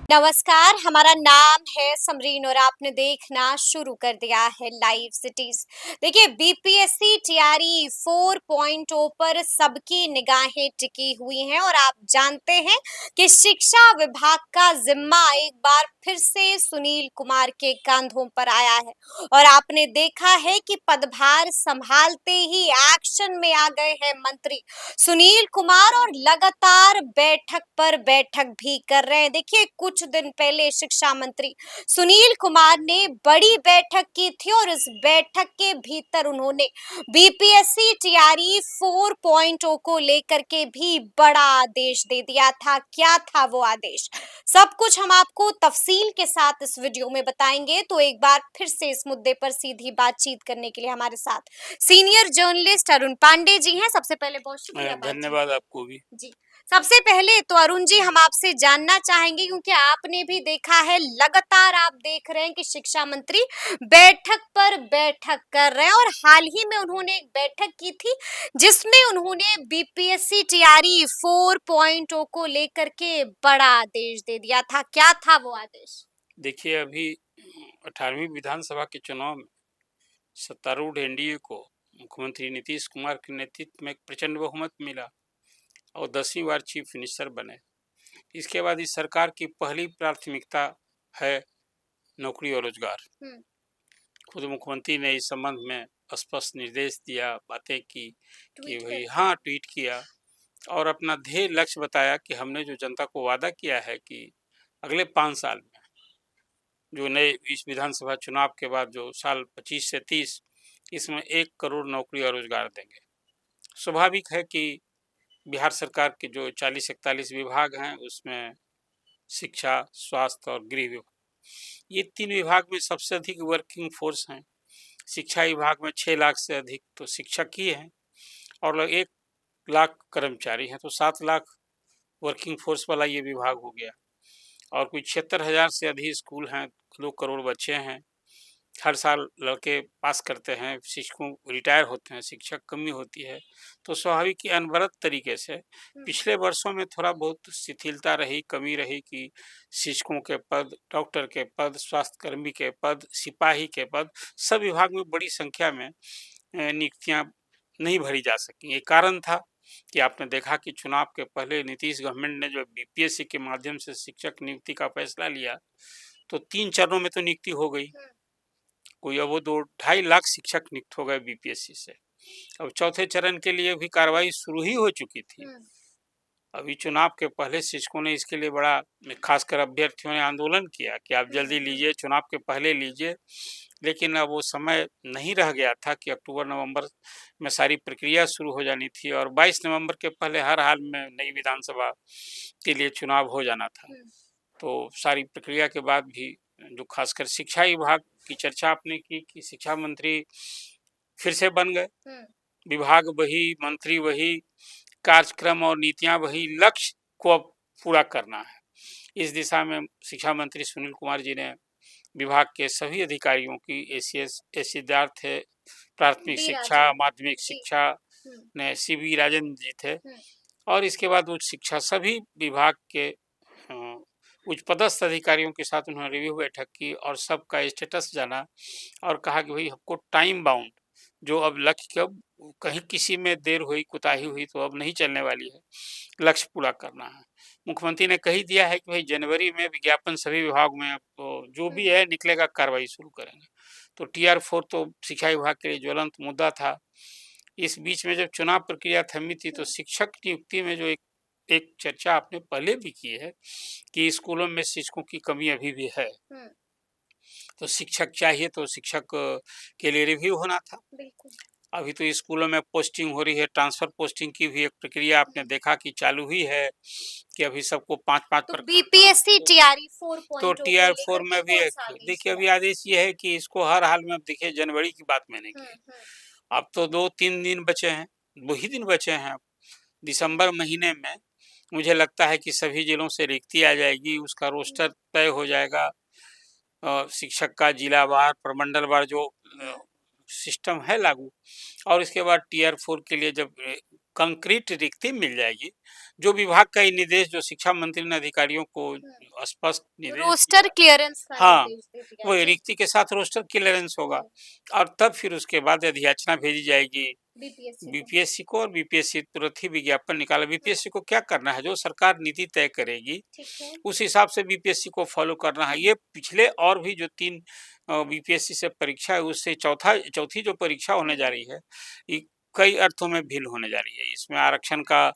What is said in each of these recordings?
नमस्कार, हमारा नाम है समरीन और आपने देखना शुरू कर दिया है लाइव सिटीज। देखिए, बीपीएससी टीआरई 4.0 पर सबकी निगाहें टिकी हुई हैं और आप जानते हैं कि शिक्षा विभाग का जिम्मा एक बार फिर से सुनील कुमार के कंधों पर आया है और आपने देखा है कि पदभार संभालते ही एक्शन में आ गए हैं मंत्री सुनील कुमार और लगातार बैठक पर बैठक भी कर रहे हैं। देखिए, कुछ दिन पहले शिक्षा मंत्री सुनील कुमार ने बड़ी बैठक की थी और इस बैठक के भीतर उन्होंने बीपीएससी टीआरई 4.0 को लेकर के भी बड़ा आदेश दे दिया था। क्या था वो आदेश? सब कुछ हम आपको तफसील के साथ इस वीडियो में बताएंगे। तो एक बार फिर से इस मुद्दे पर सीधी बातचीत करने के लिए हमारे साथ सीनियर जर्नलिस्ट अरुण पांडे जी हैं। सबसे पहले बहुत शुक्रिया धन्यवाद आपको भी जी। सबसे पहले तो अरुण जी, हम आपसे जानना चाहेंगे क्योंकि आपने भी देखा है, लगातार आप देख रहे हैं कि शिक्षा मंत्री बैठक पर बैठक कर रहे हैं और हाल ही में उन्होंने एक बैठक की थी जिसमें उन्होंने बीपीएससी टीआरई 4.0 को लेकर के बड़ा आदेश दे दिया था। क्या था वो आदेश? देखिए, अभी 18वीं विधानसभा के चुनाव में सत्तारूढ़ एनडीए को मुख्यमंत्री नीतीश कुमार के नेतृत्व में एक प्रचंड बहुमत मिला और 10वीं बार चीफ मिनिस्टर बने। इसके बाद इस सरकार की पहली प्राथमिकता है नौकरी और रोजगार। खुद मुख्यमंत्री ने इस संबंध में स्पष्ट निर्देश दिया, बातें की कि भाई ट्वीट किया और अपना ध्येय लक्ष्य बताया कि हमने जो जनता को वादा किया है कि अगले 5 साल में जो नए इस विधानसभा चुनाव के बाद जो साल 25 से 30 इसमें 1 करोड़ नौकरी और रोजगार देंगे। स्वाभाविक है कि बिहार सरकार के जो 40-41 विभाग हैं उसमें शिक्षा, स्वास्थ्य और गृह विभाग, ये 3 विभाग में सबसे अधिक वर्किंग फोर्स हैं। शिक्षा विभाग में 6 लाख से अधिक तो शिक्षक ही हैं और 1 लाख कर्मचारी हैं, तो 7 लाख वर्किंग फोर्स वाला ये विभाग हो गया। और कुछ 76,000 से अधिक स्कूल हैं, 2 करोड़ बच्चे हैं। हर साल लड़के पास करते हैं, शिक्षकों रिटायर होते हैं, शिक्षक कमी होती है। तो स्वाभाविक कि अनवरत तरीके से पिछले वर्षों में थोड़ा बहुत शिथिलता रही, कमी रही कि शिक्षकों के पद, डॉक्टर के पद, स्वास्थ्यकर्मी के पद, सिपाही के पद, सब विभाग में बड़ी संख्या में नियुक्तियां नहीं भरी जा सकी। ये कारण था कि आपने देखा कि चुनाव के पहले नीतीश गवर्नमेंट ने जो बीपीएससी के माध्यम से शिक्षक नियुक्ति का फैसला लिया तो 3 चरणों में तो नियुक्ति हो गई। कोई अब वो 2-2.5 लाख शिक्षक नियुक्त हो गए बीपीएससी से। अब चौथे चरण के लिए भी कार्रवाई शुरू ही हो चुकी थी। अभी चुनाव के पहले शिक्षकों ने इसके लिए बड़ा, खासकर अभ्यर्थियों ने आंदोलन किया कि आप जल्दी लीजिए, चुनाव के पहले लीजिए। लेकिन अब वो समय नहीं रह गया था कि अक्टूबर-नवंबर में सारी प्रक्रिया शुरू हो जानी थी और 22 नवंबर के पहले हर हाल में नई विधानसभा के लिए चुनाव हो जाना था। तो सारी प्रक्रिया के बाद भी जो खासकर शिक्षा विभाग की चर्चा आपने की कि शिक्षा मंत्री फिर से बन गए, विभाग वही, मंत्री वही, कार्यक्रम और नीतियां वही, लक्ष्य को अब पूरा करना है। इस दिशा में शिक्षा मंत्री सुनील कुमार जी ने विभाग के सभी अधिकारियों की एसीएस सिद्धार्थ है, प्राथमिक शिक्षा, माध्यमिक शिक्षा ने सीबी राजन जी थे और इसके बाद उच्च शिक्षा, सभी विभाग के उच्च पदस्थ अधिकारियों के साथ उन्होंने रिव्यू बैठक की और सबका स्टेटस जाना और कहा कि भाई हमको टाइम बाउंड जो अब लक्ष्य कब कहीं किसी में देर हुई, कुताही हुई तो अब नहीं चलने वाली है, लक्ष्य पूरा करना है। मुख्यमंत्री ने कही दिया है कि भाई जनवरी में विज्ञापन सभी विभाग में अब तो जो भी है निकलेगा, कार्रवाई शुरू करेंगे। तो टीआर 4 तो शिक्षा विभाग के लिए ज्वलंत मुद्दा था। इस बीच में जब चुनाव प्रक्रिया थमी थी तो शिक्षक नियुक्ति में जो एक चर्चा आपने पहले भी की है कि स्कूलों में शिक्षकों की कमी अभी भी है, तो शिक्षक चाहिए, तो शिक्षक के लिए रिव्यू होना था। अभी तो स्कूलों में पोस्टिंग हो रही है, ट्रांसफर पोस्टिंग की भी एक प्रक्रिया आपने देखा कि चालू ही है कि अभी सबको 5-5 पर बीपीएससी टीआरई 4.0 तो टीआर 4 में भी देखिए अभी आदेश ये है कि इसको हर हाल में, देखिए जनवरी की बात मैंने की, अब तो 2-3 दिन बचे हैं, वही दिन बचे हैं। दिसंबर महीने में मुझे लगता है कि सभी जिलों से रिक्ति आ जाएगी, उसका रोस्टर तय हो जाएगा, शिक्षक का जिलावार, प्रमंडलवार जो सिस्टम है लागू, और इसके बाद टीआर 4 के लिए जब कंक्रीट रिक्ति मिल जाएगी। जो विभाग का ये निर्देश जो शिक्षा मंत्री ने अधिकारियों को स्पष्ट निर्देश रोस्टर दिया, क्लियरेंस का हाँ, निर्देश दे दिया वो जी। रिक्ति के साथ रोस्टर क्लियरेंस होगा और तब फिर उसके बाद अधियाचना भेजी जाएगी बीपीएससी को और बीपीएससी तुरंत ही विज्ञापन निकाला। बीपीएससी को क्या करना है, जो सरकार नीति तय करेगी उस हिसाब से बीपीएससी को फॉलो करना है। ये पिछले और भी जो 3 बीपीएससी से परीक्षा है उससे चौथी जो परीक्षा होने जा रही है, ये कई अर्थों में भिन्न होने जा रही है। इसमें आरक्षण का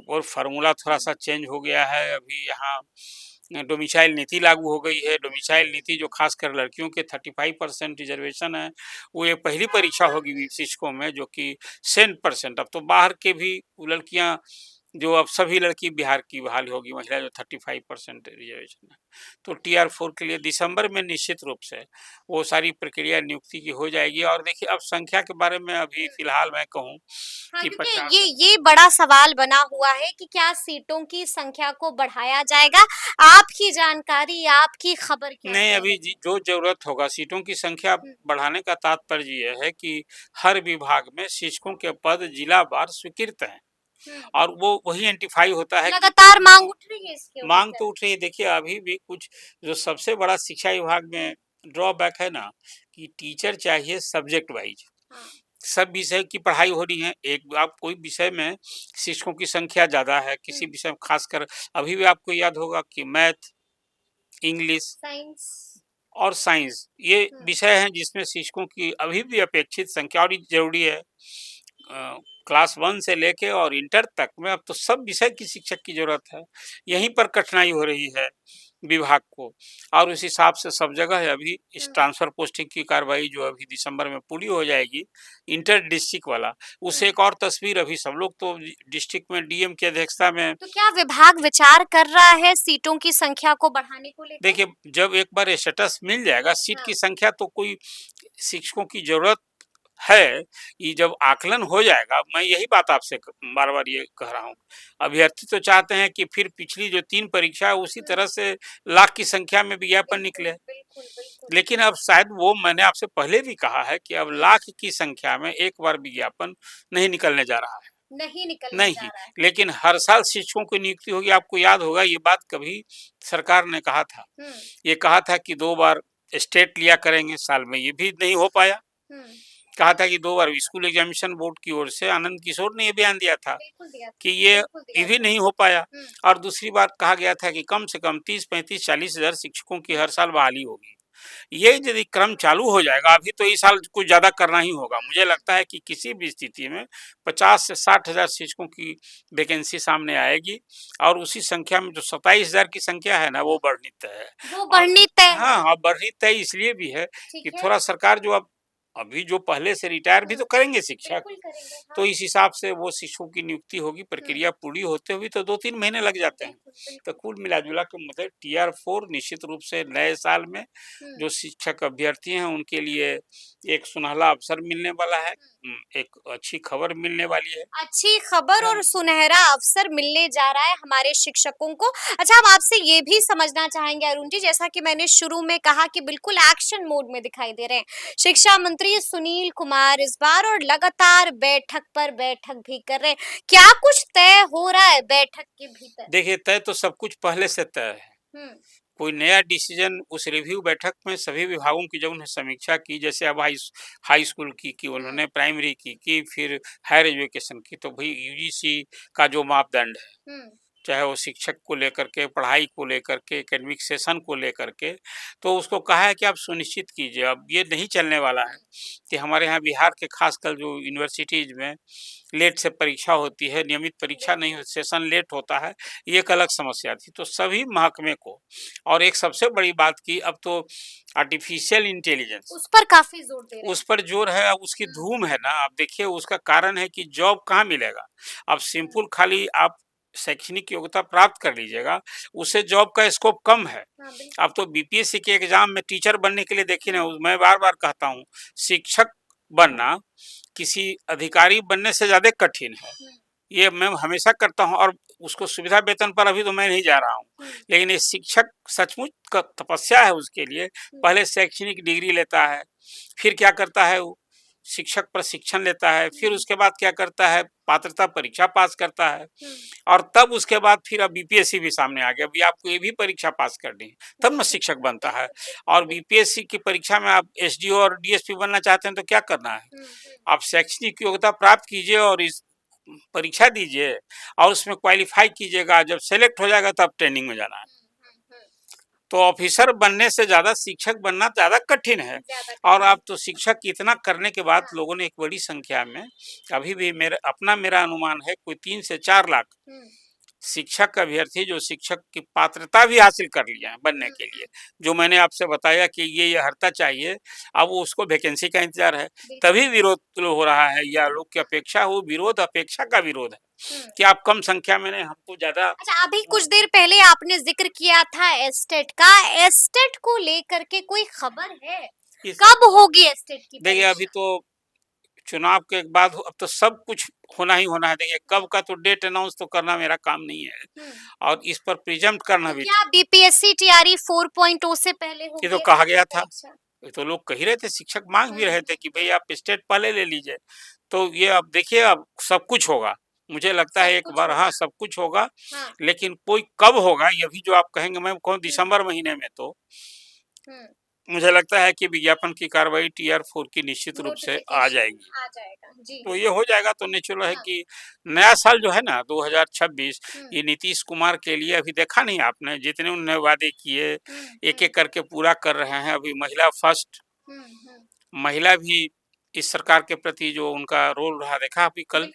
और फार्मूला थोड़ा-सा चेंज हो गया है। अभी यहाँ डोमिसाइल नीति लागू हो गई है। डोमिसाइल नीति जो खासकर लड़कियों के 35% रिजर्वेशन है, वो ये पहली परीक्षा होगी शिक्षकों में, जो कि 100%। अब तो बाहर के भी लड़कियां, जो अब सभी लड़की बिहार की बहाली होगी, महिला जो 35% रिजर्वेशन है। तो टीआर 4 के लिए दिसंबर में निश्चित रूप से वो सारी प्रक्रिया नियुक्ति की हो जाएगी। और देखिए, अब संख्या के बारे में अभी फिलहाल मैं कहूँ हाँ, कि क्योंकि 50 ये बड़ा सवाल बना हुआ है कि क्या सीटों की संख्या को बढ़ाया जाएगा? आपकी जानकारी, आपकी खबर क्या नहीं, है? अभी जो जरूरत होगा सीटों की संख्या बढ़ाने का तात्पर्य ये है कि हर विभाग में शिक्षकों के पद जिला वार स्वीकृत हैं और वो वही आइडेंटिफाई होता है कि लगातार मांग उठ रही है इसके मांग ऊपर। तो उठ रही है। देखिए, अभी भी कुछ जो सबसे बड़ा शिक्षा विभाग में ड्रॉबैक है ना, कि टीचर चाहिए सब्जेक्ट वाइज। सब विषय की पढ़ाई हो रही है। एक आप कोई विषय में शिक्षकों की संख्या ज्यादा है, किसी विषय में खासकर अभी भी आपको याद होगा कि मैथ, इंग्लिश साइंस और साइंस ये विषय हैं जिसमें शिक्षकों की अभी भी अपेक्षित संख्या और जरूरी है। क्लास 1 से लेके और इंटर तक में अब तो सब विषय की शिक्षक की जरूरत है। यहीं पर कठिनाई हो रही है विभाग को और उस हिसाब से सब जगह है। अभी इस ट्रांसफर पोस्टिंग की कार्रवाई जो अभी दिसंबर में पूरी हो जाएगी, इंटर डिस्ट्रिक्ट वाला, उससे एक और तस्वीर। अभी सब लोग तो डिस्ट्रिक्ट में डीएम की अध्यक्षता में। तो क्या विभाग विचार कर रहा है सीटों की संख्या को बढ़ाने को लेकर? देखिए, जब एक बार स्टेटस मिल जाएगा सीट की संख्या, तो कोई शिक्षकों की जरूरत है, ये जब आकलन हो जाएगा। मैं यही बात आपसे बार बार ये कह रहा हूँ, अभ्यर्थी तो चाहते हैं कि फिर पिछली जो 3 परीक्षा है उसी तरह से लाख की संख्या में विज्ञापन निकले, लेकिन अब शायद वो मैंने आपसे पहले भी कहा है कि अब लाख की संख्या में एक बार विज्ञापन नहीं निकलने जा रहा है। नहीं, लेकिन हर साल शिक्षकों की नियुक्ति होगी। आपको याद होगा ये बात कभी सरकार ने कहा था, ये कहा था कि 2 बार स्टेट लिया करेंगे साल में, ये भी नहीं हो पाया। कहा था कि 2 बार स्कूल एग्जामिनेशन बोर्ड की ओर से आनंद किशोर ने ये बयान दिया था कि ये भी नहीं हो पाया। और दूसरी बार कहा गया था कि कम से कम 30, 35, 40 हजार शिक्षकों की हर साल बहाली होगी। ये यदि क्रम चालू हो जाएगा, अभी तो इस साल कुछ ज्यादा करना ही होगा। मुझे लगता है कि किसी भी स्थिति में 50 से 60 हजार शिक्षकों की वैकेंसी सामने आएगी और उसी संख्या में जो 27 हजार की संख्या है ना, वो बढ़नी तय है। हाँ, और बढ़नी तय इसलिए भी है कि थोड़ा सरकार जो अभी जो पहले से रिटायर भी तो करेंगे शिक्षक, तो इस हिसाब से वो शिक्षकों की नियुक्ति होगी। प्रक्रिया पूरी होते हुए तो 2-3 महीने लग जाते हैं। तो कुल मिला-जुला के मतलब टीआर 4 निश्चित रूप से नए साल में जो शिक्षक अभ्यर्थी हैं उनके लिए एक सुनहला अवसर मिलने वाला है, एक अच्छी खबर मिलने वाली है। अच्छी खबर और सुनहरा अवसर मिलने जा रहा है हमारे शिक्षकों को। अच्छा, हम आपसे ये भी समझना चाहेंगे अरुण जी, जैसा कि मैंने शुरू में कहा कि बिल्कुल एक्शन मोड में दिखाई दे रहे हैं शिक्षा मंत्री सुनील कुमार इस बार, और लगातार बैठक पर बैठक भी कर रहे हैं। क्या कुछ तय हो रहा है बैठक के भीतर? देखिए, तय तो सब कुछ पहले से तय है। कोई नया डिसीजन उस रिव्यू बैठक में सभी विभागों की जब उन्हें समीक्षा की, जैसे अब हाई स्कूल की उन्होंने, प्राइमरी की, फिर हायर एजुकेशन की, तो भाई यूजीसी का जो मापदंड है, चाहे वो शिक्षक को लेकर के, पढ़ाई को लेकर के, एकेडमिक सेशन को लेकर के, तो उसको कहा है कि आप सुनिश्चित कीजिए। अब ये नहीं चलने वाला है कि हमारे यहाँ बिहार के खासकर जो यूनिवर्सिटीज में लेट से परीक्षा होती है, नियमित परीक्षा नहीं होती, सेशन लेट होता है, ये एक अलग समस्या थी। तो सभी महकमे को, और एक सबसे बड़ी बात की, अब तो आर्टिफिशियल इंटेलिजेंस, उस पर काफी जोर दे रहे हैं। उस पर जोर है। अब उसकी धूम है ना। आप देखिए, उसका कारण है कि जॉब कहाँ मिलेगा। अब सिंपल खाली आप शैक्षणिक योग्यता प्राप्त कर लीजिएगा, उससे जॉब का स्कोप कम है। अब तो बीपीएससी के एग्जाम में टीचर बनने के लिए देखिए ना, मैं बार बार कहता हूँ, शिक्षक बनना किसी अधिकारी बनने से ज्यादा कठिन है। ये मैं हमेशा करता हूँ और उसको सुविधा वेतन पर अभी तो मैं नहीं जा रहा हूँ, लेकिन ये शिक्षक सचमुच का तपस्या है उसके लिए। पहले शैक्षणिक डिग्री लेता है, फिर क्या करता है वो शिक्षक प्रशिक्षण लेता है, फिर उसके बाद क्या करता है, पात्रता परीक्षा पास करता है, और तब उसके बाद फिर अब बीपीएससी भी सामने आ गया, अभी आपको ये भी परीक्षा पास करनी है, तब ना शिक्षक बनता है। और बीपीएससी की परीक्षा में आप एसडीओ और डीएसपी बनना चाहते हैं तो क्या करना है, आप शैक्षणिक योग्यता प्राप्त कीजिए और इस परीक्षा दीजिए और उसमें क्वालिफाई कीजिएगा, जब सेलेक्ट हो जाएगा तब ट्रेनिंग में जाना है। तो ऑफिसर बनने से ज्यादा शिक्षक बनना ज्यादा कठिन है। और अब तो शिक्षक इतना करने के बाद लोगों ने एक बड़ी संख्या में, अभी भी मेरा अनुमान है कोई 3 से 4 लाख शिक्षक अभ्यर्थी जो शिक्षक की पात्रता भी हासिल कर लिया है बनने के लिए, जो मैंने आपसे बताया कि ये अर्हता चाहिए, अब उसको वैकेंसी का इंतजार है, तभी विरोध हो रहा है, या लोग की अपेक्षा हो, विरोध अपेक्षा का विरोध है कि आप कम संख्या में नहीं, हमको ज्यादा। अच्छा, अभी कुछ देर पहले आपने जिक्र किया था एस्टेट का, एस्टेट को लेकर के कोई खबर है, कब होगी एस्टेट की देखिए परीक्षा? अभी तो चुनाव के बाद अब तो सब कुछ होना ही होना है। देखिए कब का तो डेट अनाउंस तो करना मेरा काम नहीं है, और इस पर प्रिजम्प्ट करना भी। क्या बीपीएससी टीआरई 4.0 से पहले होगी? ये तो कहा गया था, ये तो लोग कह ही रहे थे, शिक्षक मांग भी रहे थे कि भाई आप स्टेट पहले ले लीजिए। तो ये अब देखिए अब सब कुछ होगा, मुझे लगता है एक बार, हाँ सब कुछ होगा, लेकिन कोई कब होगा ये भी जो आप कहेंगे, मैं कहूँ दिसंबर महीने में, तो मुझे लगता है कि विज्ञापन की कार्रवाई टीआर 4 की निश्चित रूप से आ जाएगी। जी। तो ये हो जाएगा तो नेचुरल है कि नया साल जो है ना 2026, ये नीतीश कुमार के लिए, अभी देखा नहीं आपने जितने उन्होंने वादे किए, एक एक करके पूरा कर रहे हैं। अभी महिला फर्स्ट, महिला भी इस सरकार के प्रति जो उनका रोल रहा, देखा अभी कल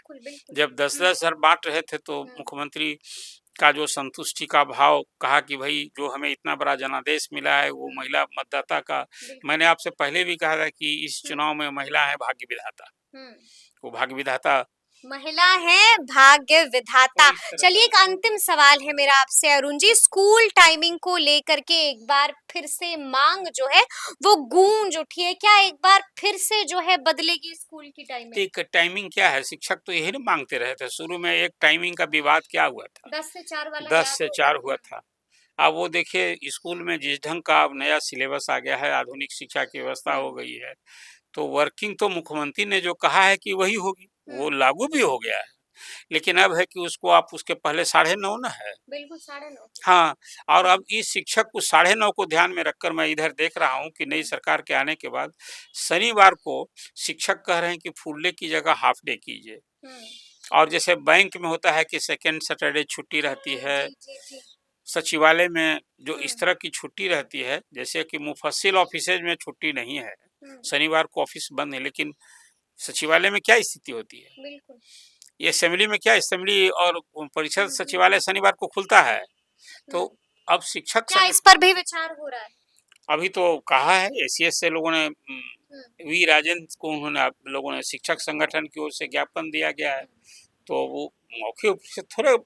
जब 10-10 हजार बांट रहे थे तो मुख्यमंत्री का जो संतुष्टि का भाव, कहा कि भाई जो हमें इतना बड़ा जनादेश मिला है वो महिला मतदाता का, मैंने आपसे पहले भी कहा था कि इस चुनाव में महिला है भाग्य विधाता, वो भाग्य विधाता महिला है भाग्य विधाता। चलिए एक अंतिम सवाल है मेरा आपसे अरुण जी, स्कूल टाइमिंग को लेकर के एक बार फिर से मांग जो है वो गूंज उठी है, क्या एक बार फिर से जो है बदलेगी स्कूल की टाइमिंग? एक टाइमिंग क्या है, शिक्षक तो यही ना मांगते रहे थे शुरू में। एक टाइमिंग का विवाद क्या हुआ था, 10 से 4 वाला, 10 से 4 हुआ था। अब वो देखिए स्कूल में जिस ढंग का अब नया सिलेबस आ गया है, आधुनिक शिक्षा की व्यवस्था हो गई है, तो वर्किंग तो मुख्यमंत्री ने जो कहा है कि वही होगी, वो लागू भी हो गया है, लेकिन अब है कि उसको आप उसके पहले 9:30 ना है, बिल्कुल 9:30। हाँ, और अब इस शिक्षक को 9:30 को ध्यान में रखकर मैं इधर देख रहा हूँ कि नई सरकार के आने के बाद शनिवार को शिक्षक कह रहे हैं कि फुल डे की जगह हाफ डे कीजिए। और जैसे बैंक में होता है कि सेकेंड सैटरडे छुट्टी रहती है, सचिवालय में जो इस तरह की छुट्टी रहती है, जैसे कि मुफस्सिल ऑफिसेज में छुट्टी नहीं है, शनिवार को ऑफिस बंद है, लेकिन सचिवालय में क्या स्थिति होती है, बिल्कुल ये असेंबली में क्या, असेंबली और परिषद सचिवालय शनिवार को खुलता है। तो अब शिक्षक क्या इस पर भी विचार हो रहा है? अभी तो कहा है एसीएस से लोगों ने, वी राजेंद्र को उन्होंने, लोगों ने शिक्षक संगठन की ओर से ज्ञापन दिया गया है, तो वो मौखिक से थोड़े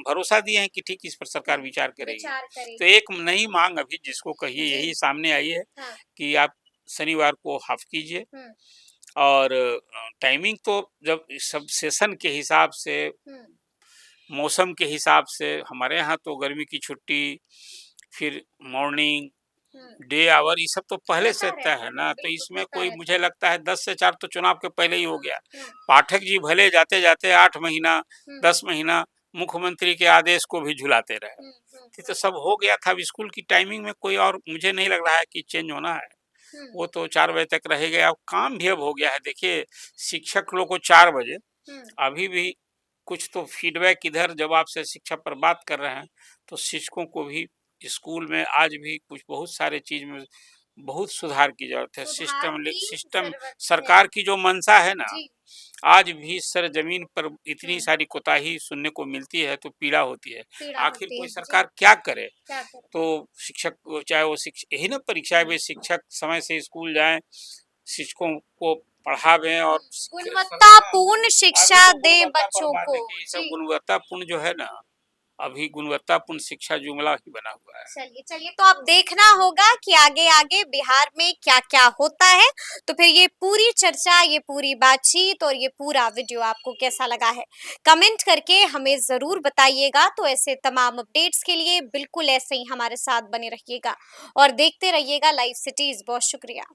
भरोसा दिए हैं कि ठीक इस पर सरकार विचार करेगी। तो एक नई मांग अभी जिसको कहिए यही सामने आई है, कि आप शनिवार को हाफ कीजिए, और टाइमिंग तो जब सब सेशन के हिसाब से, मौसम के हिसाब से, हमारे यहाँ तो गर्मी की छुट्टी, फिर मॉर्निंग डे आवर, ये सब तो पहले से तय है ना, तो इसमें कोई मुझे लगता है 10 से 4 तो चुनाव के पहले ही हो गया। पाठक जी भले जाते जाते 8 महीना 10 महीना मुख्यमंत्री के आदेश को भी झुलाते रहे, तो सब हो गया था। अब स्कूल की टाइमिंग में कोई और मुझे नहीं लग रहा है कि चेंज होना है, वो तो 4 बजे तक रहेगा। अब काम भी अब हो गया है, देखिए शिक्षक लोग को 4 बजे, अभी भी कुछ तो फीडबैक इधर जब आपसे शिक्षा पर बात कर रहे हैं, तो शिक्षकों को भी स्कूल में आज भी कुछ बहुत सारे चीज में बहुत सुधार की जरूरत है। सिस्टम सरकार की जो मंशा है ना, आज भी सर जमीन पर इतनी सारी कोताही सुनने को मिलती है, तो पीड़ा होती है। आखिर कोई सरकार क्या करे, तो शिक्षक चाहे वो यही ना परीक्षा में शिक्षक समय से स्कूल जाएं, शिक्षकों को पढ़ावें और गुणवत्तापूर्ण शिक्षा दें बच्चों को। सब गुणवत्तापूर्ण जो है ना, अभी गुणवत्तापूर्ण शिक्षा जुमला ही बना हुआ है। चलिए तो अब देखना होगा कि आगे आगे बिहार में क्या क्या होता है। तो फिर ये पूरी चर्चा, ये पूरी बातचीत और ये पूरा वीडियो आपको कैसा लगा है, कमेंट करके हमें जरूर बताइएगा। तो ऐसे तमाम अपडेट्स के लिए बिल्कुल ऐसे ही हमारे साथ बने रहिएगा और देखते रहिएगा लाइव सिटीज। बहुत शुक्रिया।